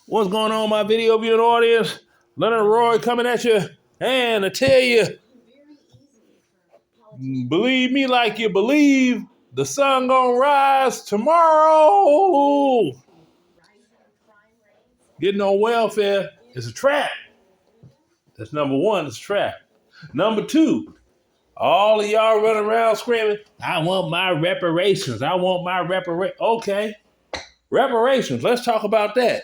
What's going on, my video viewing audience? Leonard Roy coming at you. And I tell you, believe me like you believe, the sun gonna rise tomorrow. Getting on welfare is a trap. That's number one, it's a trap. Number two, all of y'all running around screaming, I want my reparations. I want my reparations. Okay, reparations. Let's talk about that.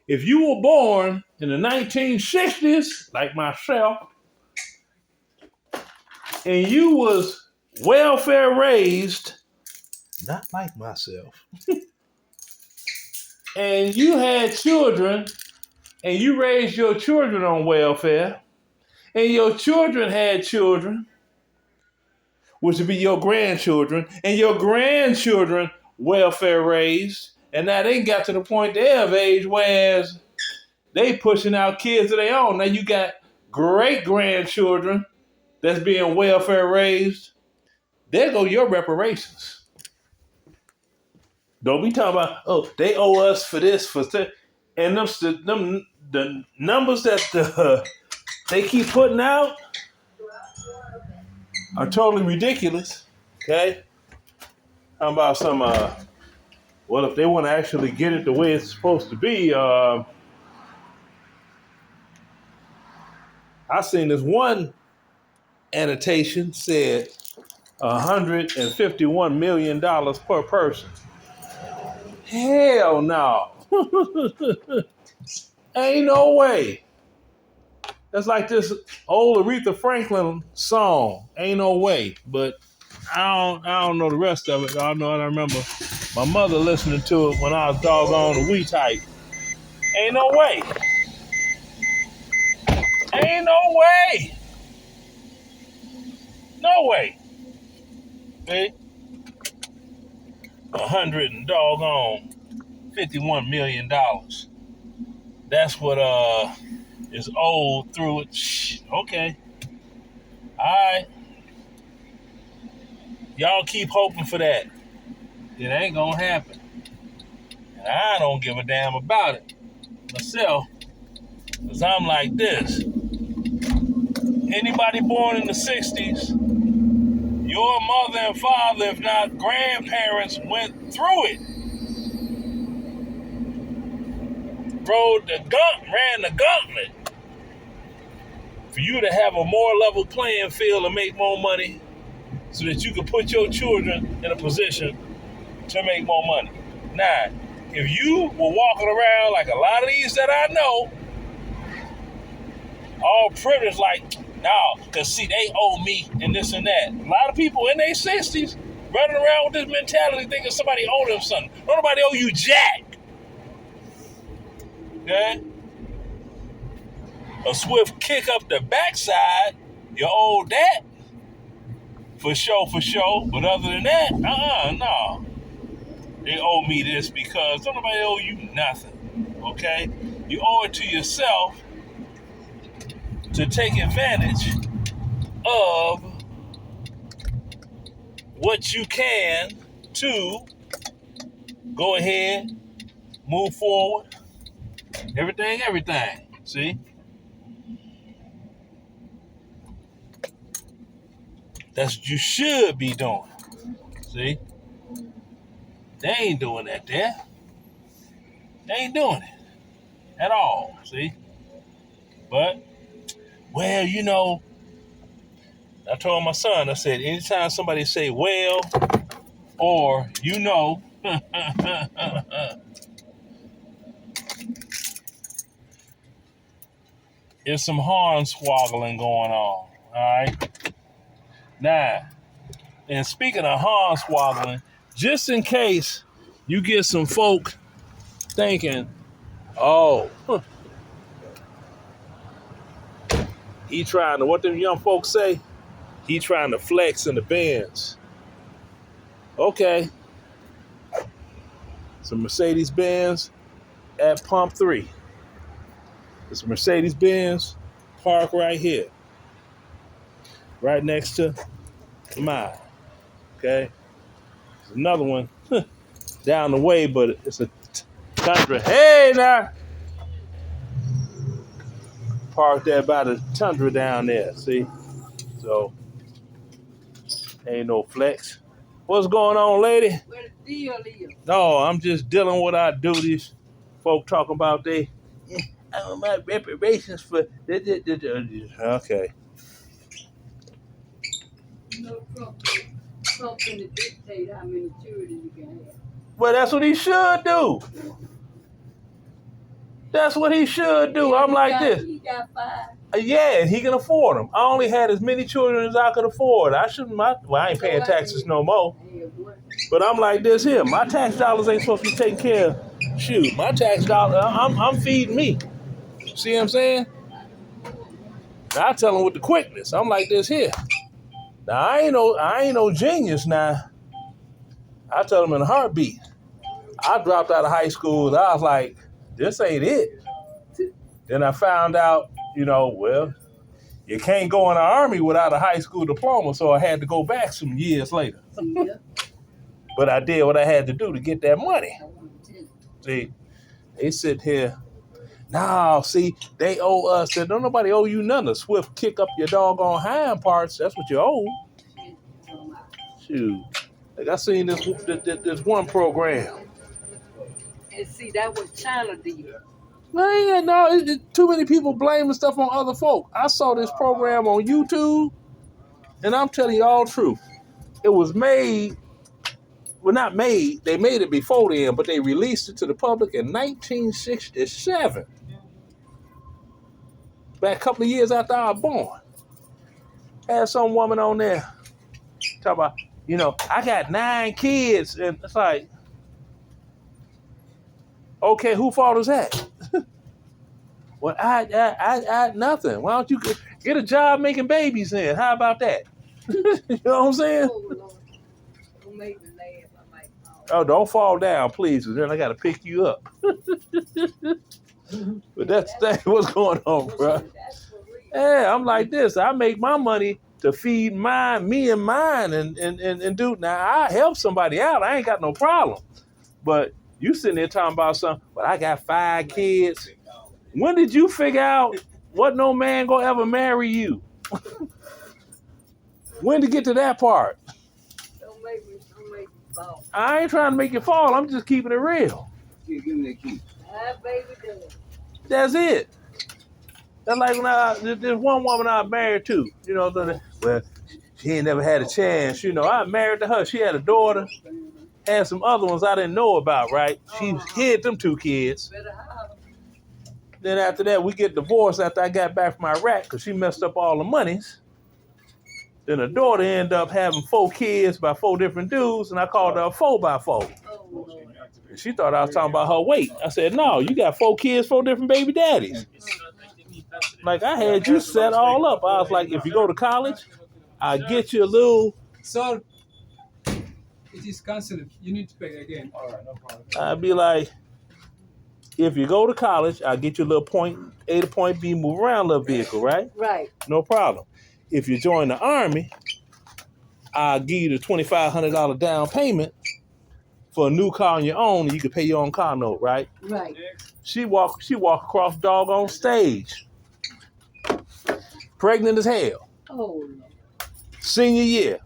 If you were born in the 1960s, like myself, and you was welfare raised, not like myself, and you had children, and you raised your children on welfare, and your children had children, which would be your grandchildren, and your grandchildren welfare raised, and now they got to the point they of age whereas they pushing out kids of their own. Now you got great grandchildren that's being welfare raised. There go your reparations. Don't be talking about, oh, they owe us for this, for that. And the numbers that they keep putting out are totally ridiculous. Okay? How about some, well, if they want to actually get it the way it's supposed to be, I seen this one annotation said $151 million per person. Hell no. Ain't no way. That's like this old Aretha Franklin song. Ain't no way. But I don't know the rest of it. I remember my mother listening to it when I was doggone the wee type. Ain't no way. Ain't no way. No way. See? 151 million dollars. That's what is owed through it. Okay. Alright. Y'all keep hoping for that. It ain't gonna happen. And I don't give a damn about it myself. Because I'm like this. Anybody born in the 60s, your mother and father, if not grandparents, went through it. Ran the gauntlet for you to have a more level playing field and make more money so that you could put your children in a position to make more money. Now, if you were walking around like a lot of these that I know, all privileged like, nah, because see, they owe me and this and that. A lot of people in their 60s running around with this mentality thinking somebody owe them something. Nobody owe you jack. Okay? A swift kick up the backside, you owe that. For sure. But other than that, no. They owe me this because don't nobody owe you nothing. Okay? You owe it to yourself to take advantage of what you can to go ahead, move forward, everything. See? That's what you should be doing. See? They ain't doing that there. They ain't doing it at all. See? But, well, you know, I told my son, I said, anytime somebody say, well, or, you know, there's some hornswoggling going on. All right? Now, and speaking of hornswoggling, just in case you get some folk thinking, oh, he trying to, what them young folks say? He trying to flex in the Benz. Okay. Some Mercedes-Benz at Pump 3. It's a Mercedes-Benz parked right here. Right next to mine. Okay. There's another one down the way, but it's a Tundra. Hey, now. Parked there by the Tundra down there, see? So, ain't no flex. What's going on, lady? Where the deal is? No, I'm just dealing with our duties. Folk talking about my reparations for... Okay. You know, Trump finna dictate how many children you can have. Well, that's what he should do. That's what he should do. Yeah, I'm like this. He got 5. Yeah, and he can afford them. I only had as many children as I could afford. I shouldn't. I ain't paying taxes no more. But I'm like this here. My tax dollars ain't supposed to be taking care of. Shoot, my tax dollars. I'm feeding me. See what I'm saying? Now I tell them with the quickness. I'm like this here. Now I ain't no genius. Now I tell them in a heartbeat. I dropped out of high school and I was like, this ain't it. Then I found out, well, you can't go in the Army without a high school diploma, so I had to go back some years later. But I did what I had to do to get that money. See, they sit here. No, see, they owe us. Don't nobody owe you nothing. A swift kick up your doggone hind parts. That's what you owe. Shoot. Like I seen this one program. And see, that was China did. Man, no, too many people blaming stuff on other folk. I saw this program on YouTube, and I'm telling you all the truth. It was made, well, not made, they made it before then, but they released it to the public in 1967. Back a couple of years after I was born. Had some woman on there talk about, I got 9 kids, and it's like, okay, who fault is that? Well, I nothing. Why don't you get a job making babies then? How about that? You know what I'm saying? Oh, Lord. Don't make me laugh. I might fall. Oh, don't fall down, please, because then I got to pick you up. But that's what's going on, bro. Yeah, I'm like this. I make my money to feed me and mine, and do. Now, I help somebody out. I ain't got no problem. But you sitting there talking about something, but I got 5 kids. When did you figure out what no man gonna ever marry you? When to get to that part? Don't make me fall. I ain't trying to make you fall. I'm just keeping it real. Give me that key. Baby, done. That's it. That's like when there's one woman I married to. Well, she ain't never had a chance. I married to her. She had a daughter. Had some other ones I didn't know about, right? She hid them 2 kids. Better hide 'em. Then after that, we get divorced after I got back from Iraq because she messed up all the monies. Then her daughter ended up having 4 kids by 4 different dudes, and I called her a 4x4. Oh, Lord. And she thought I was talking about her weight. I said, no, you got 4 kids, 4 different baby daddies. Like, I had you set all up. I was like, if you go to college, I'll get you a little... So, it is cancelled. You need to pay again. All right, no problem. I'd be like, if you go to college, I'll get you a little point A to point B, move around a little vehicle, right? Right. No problem. If you join the Army, I'll give you the $2,500 down payment for a new car on your own, and you can pay your own car note, right? Right. She walk across the doggone stage. Pregnant as hell. Oh, Lord. Senior year.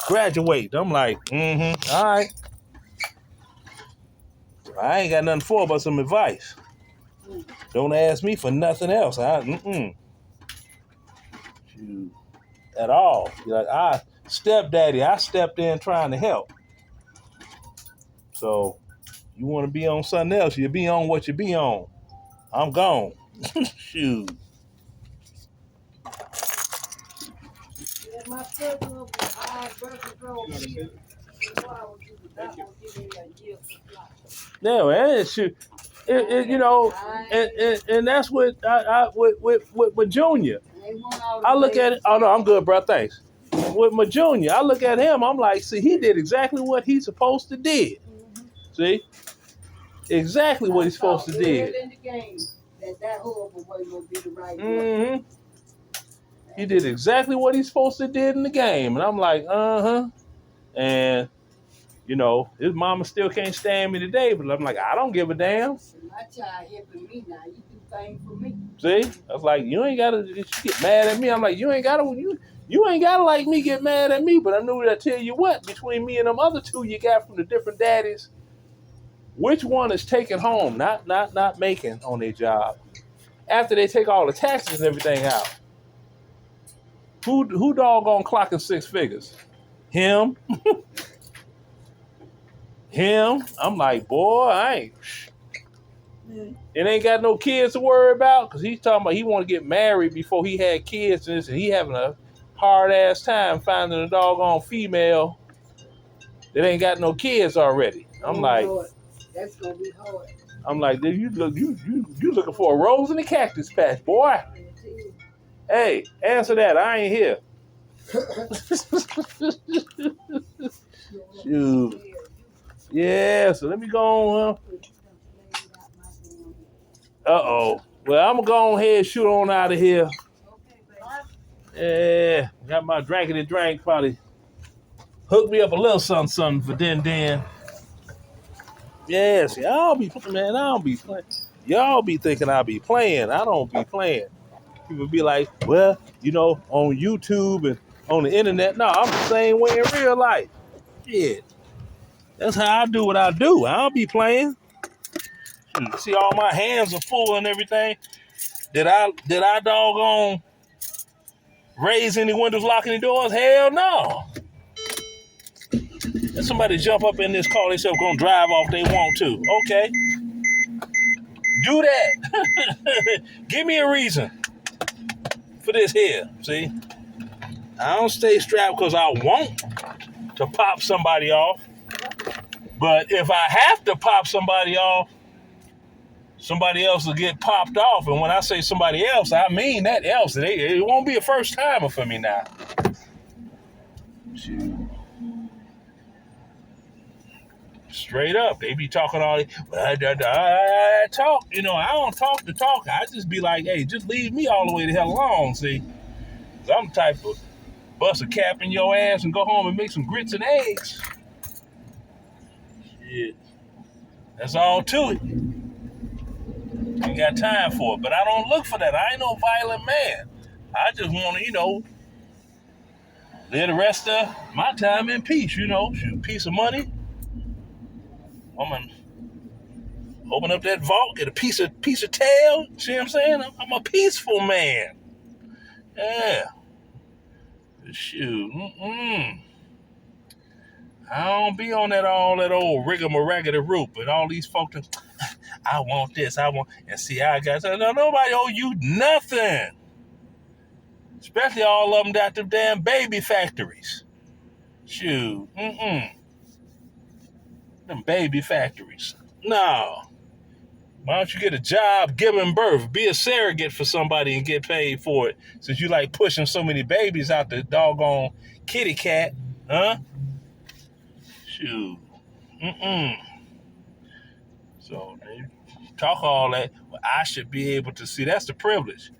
Graduate. I'm like, all right. I ain't got nothing for her but some advice. Don't ask me for nothing else. Shoot. At all. Like, stepdaddy, I stepped in trying to help. So, you want to be on something else, you be on what you be on. I'm gone. Shoot. My cousin over high birth control here. Yeah, man, shoot. And that's what with my junior. I look at it. Oh no, I'm good, bro. Thanks. With my junior, I look at him. I'm like, see, he did exactly what he's supposed to did. See, exactly what he's supposed to did. That horrible way will be the right way. He did exactly what he's supposed to did in the game, and I'm like, and You know, his mama still can't stand me today, but I'm like, I don't give a damn. My child helping me now. You do things for me. See? I was like, you ain't gotta get mad at me. I'm like, you ain't gotta like me get mad at me. But I knew that, tell you what, between me and them other two you got from the different daddies, which one is taking home, not making on their job. After they take all the taxes and everything out. Who doggone clocking 6 figures? Him. Him. I'm like, boy, I ain't. It ain't got no kids to worry about, because he's talking about he want to get married before he had kids, and he having a hard ass time finding a doggone female that ain't got no kids already. I'm like, Lord, that's gonna be hard. I'm like, dude, you looking for a rose in the cactus patch, boy. Hey, answer that. I ain't here. Shoot. Yeah, so let me go on. Uh-oh. Well, I'm going to go ahead and shoot on out of here. Yeah, got my drankety drink probably. Hook me up a little something for then. Yeah, see, I don't be playing. Y'all be thinking I be playing. I don't be playing. People be like, well, you know, on YouTube and on the internet. No, I'm the same way in real life. Shit. That's how I do what I do. I don't be playing. See, all my hands are full and everything. Did I doggone raise any windows, lock any doors? Hell no. Let somebody jump up in this car, they say gonna drive off they want to. Okay. Do that. Give me a reason for this here. See? I don't stay strapped because I want to pop somebody off. But if I have to pop somebody off, somebody else will get popped off. And when I say somebody else, I mean that else. It won't be a first timer for me now. Shoot. Straight up. They be talking all this. I talk. You know, I don't talk to talk. I just be like, hey, just leave me all the way the hell alone, see? 'Cause I'm the type of bust a cap in your ass and go home and make some grits and eggs. Shit. That's all to it. Ain't got time for it. But I don't look for that. I ain't no violent man. I just want to, you know, live the rest of my time in peace, you know. Shoot, a piece of money. Woman, open up that vault, get a piece of tail. See what I'm saying? I'm a peaceful man. Yeah. Shoot. I don't be on all that old rigmarole but all these folks, I want this, and see, I got, no, nobody owe you nothing. Especially all of them got them damn baby factories. Shoot. Them baby factories. No. Why don't you get a job giving birth? Be a surrogate for somebody and get paid for it. Since you like pushing so many babies out the doggone kitty cat. Huh? Shoot. So they talk all that. Well, I should be able to see. That's the privilege.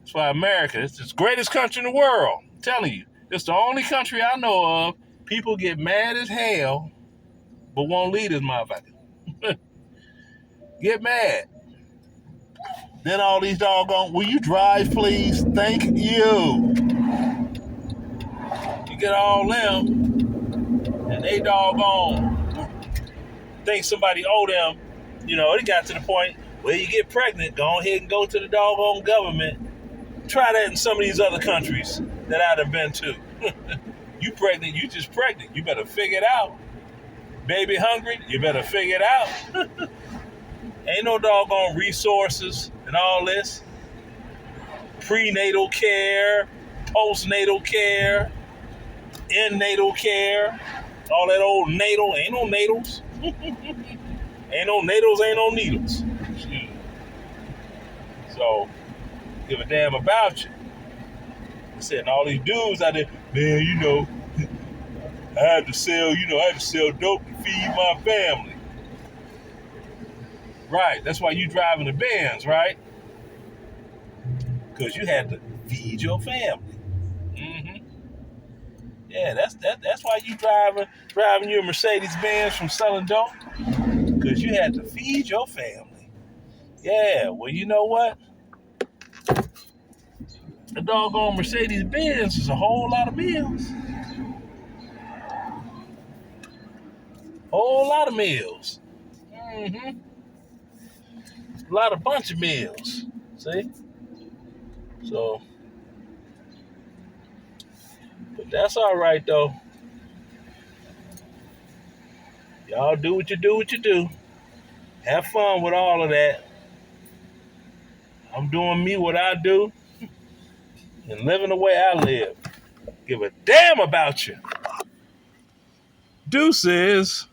That's why America, it's the greatest country in the world. I'm telling you. It's the only country I know of. People get mad as hell, but won't lead this motherfucker. Get mad. Then all these doggone, will you drive, please? Thank you. You get all them, and they doggone think somebody owe them. You know, it got to the point where you get pregnant, go ahead and go to the doggone government. Try that in some of these other countries that I'd have been to. You pregnant, you just pregnant. You better figure it out. Baby hungry, you better figure it out. Ain't no doggone resources and all this. Prenatal care, postnatal care, innatal care, all that old natal. Ain't no natals. Ain't no natals, ain't no needles. Shoot. So, give a damn about you. I said, all these dudes out there, man, you know, I had to sell dope to feed my family. Right, that's why you driving the Benz, right? Because you had to feed your family. Yeah, that's why you driving your Mercedes Benz from selling dope, because you had to feed your family. Yeah, well, you know what? The doggone Mercedes Benz is a whole lot of meals. Whole lot of meals. Mm-hmm. A bunch of meals. See? So, but that's all right though. Y'all do what you do. Have fun with all of that. I'm doing me what I do and living the way I live. Give a damn about you. Deuces.